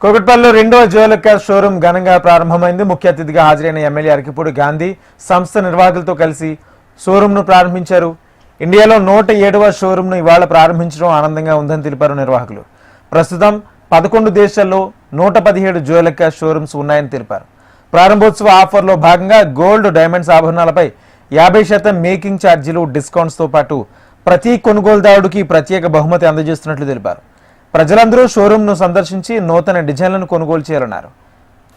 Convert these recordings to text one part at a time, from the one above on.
కోకట్పల్లిలో రెండవ jewellers showroom ఘనంగా ప్రారంభమైంది. ముఖ్య అతిథిగా హాజరైన ఎమ్మెల్యే అరకిపూడి గాంధీ సంస్థ నిర్వాహకులతో కలిసి షోరూమ్ను ప్రారంభించారు. ఇండియాలో 107వ షోరూమ్ను ఇవాళ ప్రారంభించడం ఆనందంగా ఉందని తెలిపారు నిర్వాహకులు. ప్రస్తుతం 11 దేశాల్లో 117 జ్యువెలర్స్ షోరూమ్స్ ఉన్నాయని తెలిపారు. ప్రారంభోత్సవ ఆఫర్లో భాగంగా గోల్డ్, డైమండ్స్ ఆభరణాలపై 50% మేకింగ్ ఛార్జీలు, డిస్కౌంట్స్తో పాటు ప్రతి కొనుగోలుదారుడికి ప్రత్యేక బహుమతి అందజేస్తున్నట్లు తెలిపారు. ప్రజలందరూ షోరూమ్ను సందర్శించి నూతన డిజైన్లను కొనుగోలు చేయాలన్నారు.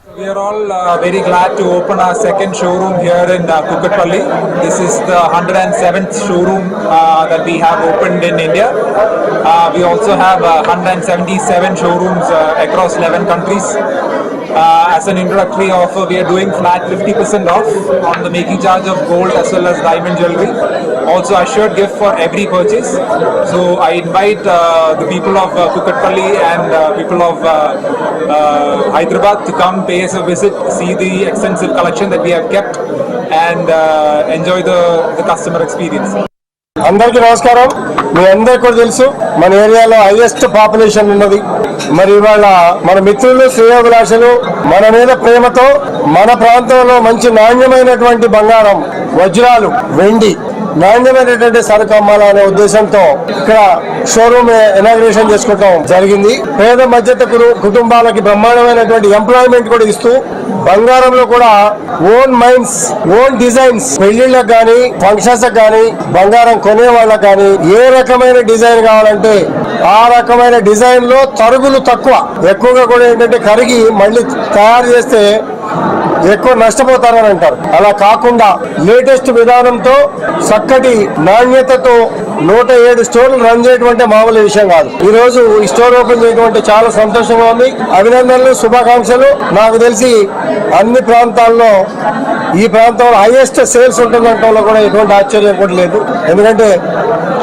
We are all very glad to open our second showroom here in Kukatpalli. This is the 107th showroom that we have opened in India. We also have 177 showrooms across 11 countries. As an introductory offer, we are doing flat 50% off on the making charge of gold as well as diamond jewelry. Also assured gift for every purchase. So I invite the people of Kukatpalli and people of Hyderabad to come pay us a visit, see the extensive collection that we have kept and enjoy the customer experience. అందరికీ నమస్కారం. మీ అందరికీ కూడా తెలుసు మన ఏరియాలో highest population ఉన్నది. మరి ఇవాళ మన మిత్రులు, శ్రేయోభిలాషులు మన మీద ప్రేమతో మన ప్రాంతంలో మంచి నాణ్యమైనటువంటి బంగారం, వజ్రాలు, వెండి, నాణ్యమైనటువంటి సరుకు అమ్మాలనే ఉద్దేశంతో ఇక్కడ షోరూమ్ ఇనాగ్రేషన్ చేసుకోవడం జరిగింది. పేద మధ్యతర కుటుంబాలకి బ్రహ్మాండమైనటువంటి ఎంప్లాయ్మెంట్ కూడా ఇస్తూ బంగారంలో కూడా ఓన్ మైన్స్, ఓన్ డిజైన్స్, పెళ్లిళ్ళకి కానీ ఫంక్షన్స్ కానీ బంగారం కొనే వాళ్ళకి కానీ ఏ రకమైన డిజైన్ కావాలంటే ఆ రకమైన డిజైన్ లో తరుగులు తక్కువ, ఎక్కువగా కూడా ఏంటంటే కరిగి మళ్ళీ తయారు చేస్తే ఎక్కువ నష్టపోతారని అంటారు. అలా కాకుండా లేటెస్ట్ విధానంతో చక్కటి నాణ్యతతో 107 స్టోర్లు రన్ చేయటువంటి మామూలు విషయం కాదు. ఈ రోజు ఈ స్టోర్ ఓపెన్ చేయడం చాలా సంతోషంగా ఉంది. అభినందనలు, శుభాకాంక్షలు. నాకు తెలిసి అన్ని ప్రాంతాల్లో ఈ ప్రాంతంలో హైయెస్ట్ సేల్స్ ఉంటుందంటంలో కూడా ఎటువంటి ఆశ్చర్యం కూడా లేదు. ఎందుకంటే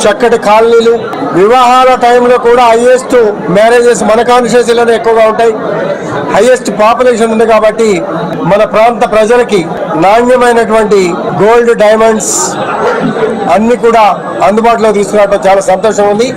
చక్కటి కాలనీలు, వివాహాల టైంలో కూడా హైయెస్ట్ మ్యారేజెస్ మన కాన్స్టిట్యూన్సీలోనే ఎక్కువగా ఉంటాయి. హైయెస్ట్ పాపులేషన్ ఉంది కాబట్టి మన ప్రాంత ప్రజలకి నాణ్యమైనటువంటి గోల్డ్, డైమండ్స్ అన్ని కూడా అందుబాటులో తీసుకురావడం చాలా సంతోషం ఉంది.